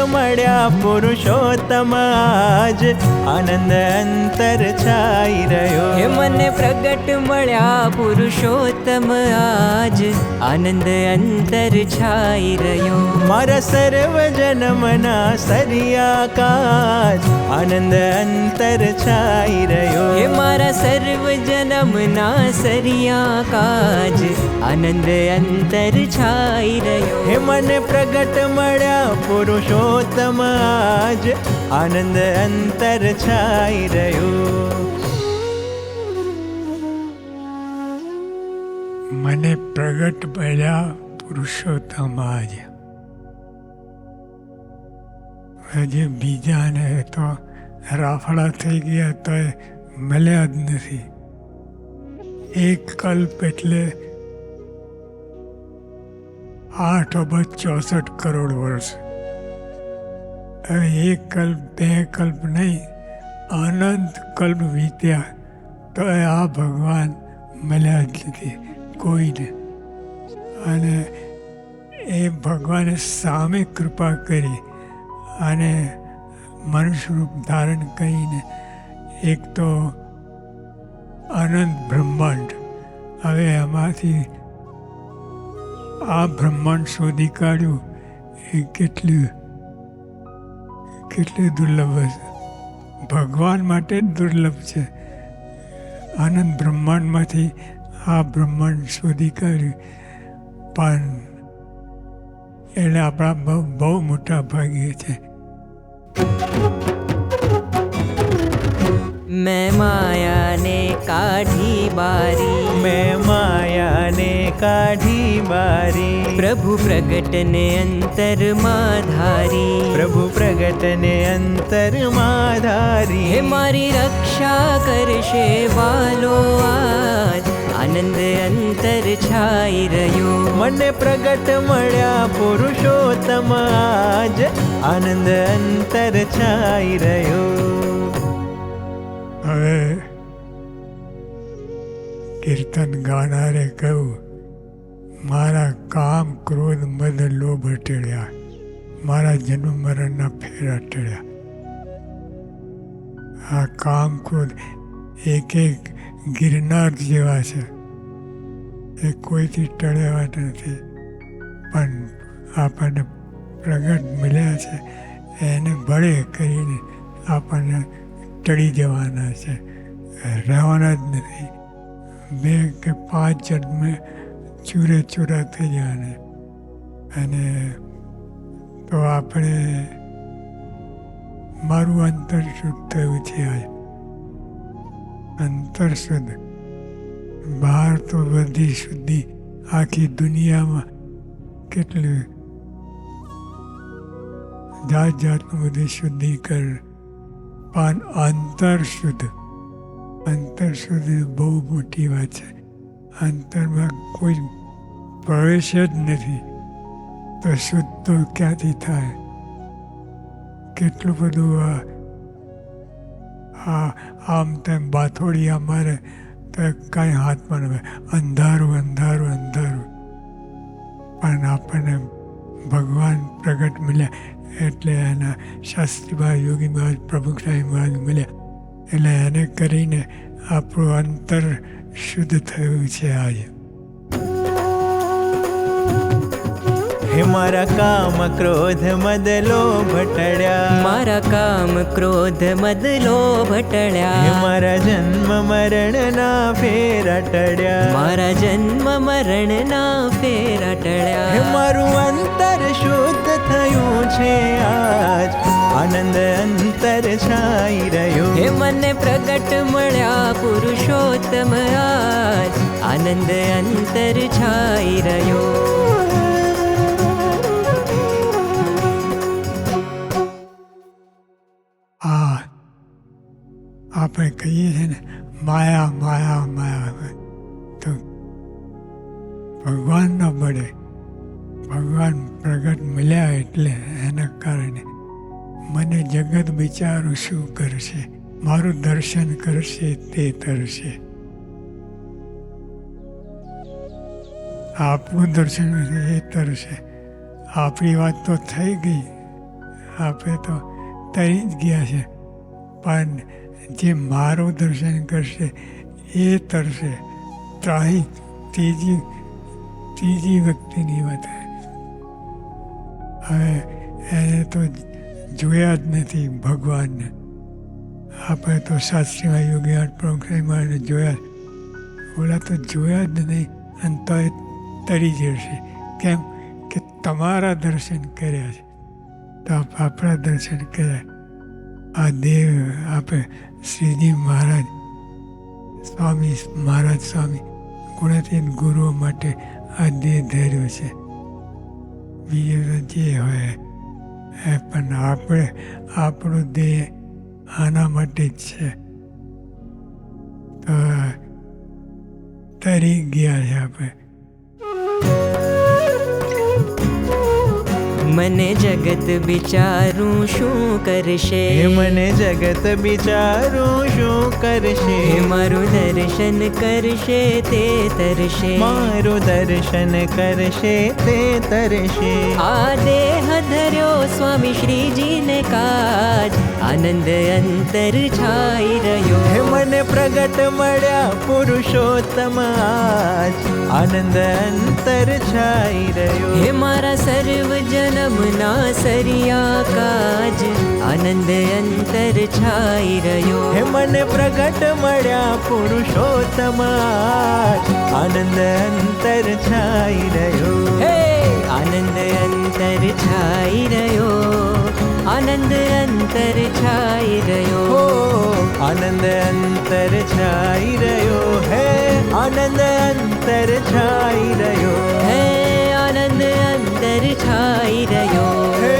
મળ્યા પુરુષોત્તમ આજ આનંદ અંતર છાઈ રહ્યો. હે મને પ્રગટ મળ્યા પુરુષોત્તમ આજ આનંદ અંતર છાઈ રહ્યો. મારા સર્વ જન્મના સરિયા કાજ આનંદ અંતર છાઈ રહ્યો. હે મારા સર્વ જન્મના સરિયા કાજ આનંદ અંતર છાઈ રહ્યો. હે મને પ્રગટ મળ્યા પુરુષોત્તમ આજ આનંદ અંતર છાઈ રહ્યો. મને પ્રગટ મળ્યા પુરુષોત્તમ આજ. હજી બીજાને તો રાફડા થઈ ગયા તો મળ્યા જ નથી. એક કલ્પ એટલે 8,64 કરોડ વર્ષ. હવે એક કલ્પ બે કલ્પ નહીં, અનંત કલ્પ વીત્યા તો આ ભગવાન મળ્યા જ નથી કોઈને. અને એ ભગવાને સામે કૃપા કરી અને મનુષ્ય રૂપ ધારણ કરીને એક તો અનંત બ્રહ્માંડ, હવે એમાંથી આ બ્રહ્માંડ શોધી કાઢ્યું એ કેટલું દુર્લભ છે. ભગવાન માટે જ દુર્લભ છે. અનંત બ્રહ્માંડમાંથી આ બ્રહ્માંડ શોધી કાઢ્યું. પણ એટલે આપણા બહુ મોટા ભાગ્ય છે. મેં માયાને કાઢી બારી, મેં માયાને કાઢી બારી. પ્રભુ પ્રગટને અંતરમાં ધારી, પ્રભુ પ્રગટને અંતરમાં ધારી. હે મારી રક્ષા કરશે વાલો આજ આનંદ અંતર છાઈ રહ્યો. મને પ્રગટ મળ્યા પુરુષોત્તમ આજ આનંદ અંતર છાઈ રહ્યો. હવે કીર્તન ગાનારે કહ્યું, મારા કામ ક્રોધ મદ લોભ ટળ્યા, મારા જન્મ મરણના ફેરા ટળ્યા. આ કામ ક્રોધ એક ગિરનાર જેવા છે, એ કોઈથી ટળ્યા નથી. પણ આપણને પ્રગટ મળ્યા છે એને બળે કરીને આપણને ટળી જવાના છે, રહેવાના જ નથી. 2 કે 5 જન્મે ચૂરે ચૂરા થઈ જવાના. અને તો આપણે મારું અંતર શુદ્ધ થયું છે. આજ અંતર શુદ્ધ, બહાર તો બધી શુદ્ધિ આખી દુનિયામાં કેટલી જાત જાતનું બધી શુદ્ધિકરણ, પણ અંતર શુદ્ધ બહુ મોટી વાત છે. અંતરમાં કોઈ પ્રવેશ જ નથી તો શુદ્ધ તો ક્યાંથી થાય? કેટલું બધું આમ તેમ બાથોડિયા મારે તો કાંઈ હાથમાં ન આવે, અંધારું અંધારું અંધારું. પણ આપણને ભગવાન પ્રગટ મળ્યા એટલે એના શાસ્ત્રીભાઈ યોગી મહારાજ પ્રમુખ સાહેબ મહારાજ મળ્યા એટલે એને કરીને આપણું અંતર શુદ્ધ થયું છે આજે. હે મારા કામ ક્રોધ મદ લોભ ટળ્યા, મારા કામ ક્રોધ મદ લોભ હે ટળ્યા. મારા જન્મ મરણના ફેરા ટળ્યા. મારા જન્મ મરણના ફેરા હે ટળ્યા. મારું અંતર શુદ્ધ થયું છે આજ આનંદ અંતર છાઈ રહ્યો. હે મને પ્રગટ મળ્યા પુરુષોત્તમ આજ આનંદ અંતર છાઈ રહ્યો. આપણે કહીએ છીએ ને માયા માયા માયા, તો ભગવાન ન મળે. ભગવાન પ્રગટ મળ્યા એટલે એના કારણે મને જગત બિચારું શું કરશે, મારું દર્શન કરશે તે તરશે. આપણું દર્શન એ તરશે. આપણી વાત તો થઈ ગઈ, આપણે તો તરી જ ગયા છે, પણ જે મારું દર્શન કરશે એ તરશે. ત્રીજી વ્યક્તિની વાત. હવે એને તો જોયા જ નથી ભગવાનને. આપણે તો શાસ્ત્રીમાં યોગી પ્રમુખને જોયા, ઓલા તો જોયા જ નહીં, અને તો એ તરી જશે. કેમ કે તમારા દર્શન કર્યા છે, તો આપણા દર્શન કર્યા. આ દેવ આપણે શ્રીજી મહારાજ સ્વામી ગુણાતીત ગુરુઓ માટે આ દેહ ધર્યો છે. બીજું તો જે હોય એ, પણ આપણો દેહ આના માટે જ છે. તો તરી ગયા છે આપણે. મને જગત બિચારું શું કરશે, હે મને જગત બિચારું શું કરશે, હે મારું દર્શન કરશે તે તરશે, મારું દર્શન કરશે તે તરશે. આ દેહ ધર્યો સ્વામી શ્રીજીને કાજ, આનંદ અંતર છાઈ રહ્યો. હે મને પ્રગટ મળ્યા પુરુષોત્તમ આજ, આનંદ અંતર છાઈ રહ્યો. હે મારા સર્વ જન્મના સરિયા કાજ, આનંદ અંતર છાઈ રહ્યો. હે મને પ્રગટ મળ્યા પુરુષોત્તમ આજ, આનંદ અંતર છાઈ રહ્યો. હે આનંદ અંતર છાઈ રહ્યો, આનંદ અંતર છાઈ રહ્યો. હો આનંદ અંતર છાઈ રહ્યો. હે આનંદ અંતર છાઈ રહ્યો. હે આનંદ અંતર છાઈ રહ્યો. હે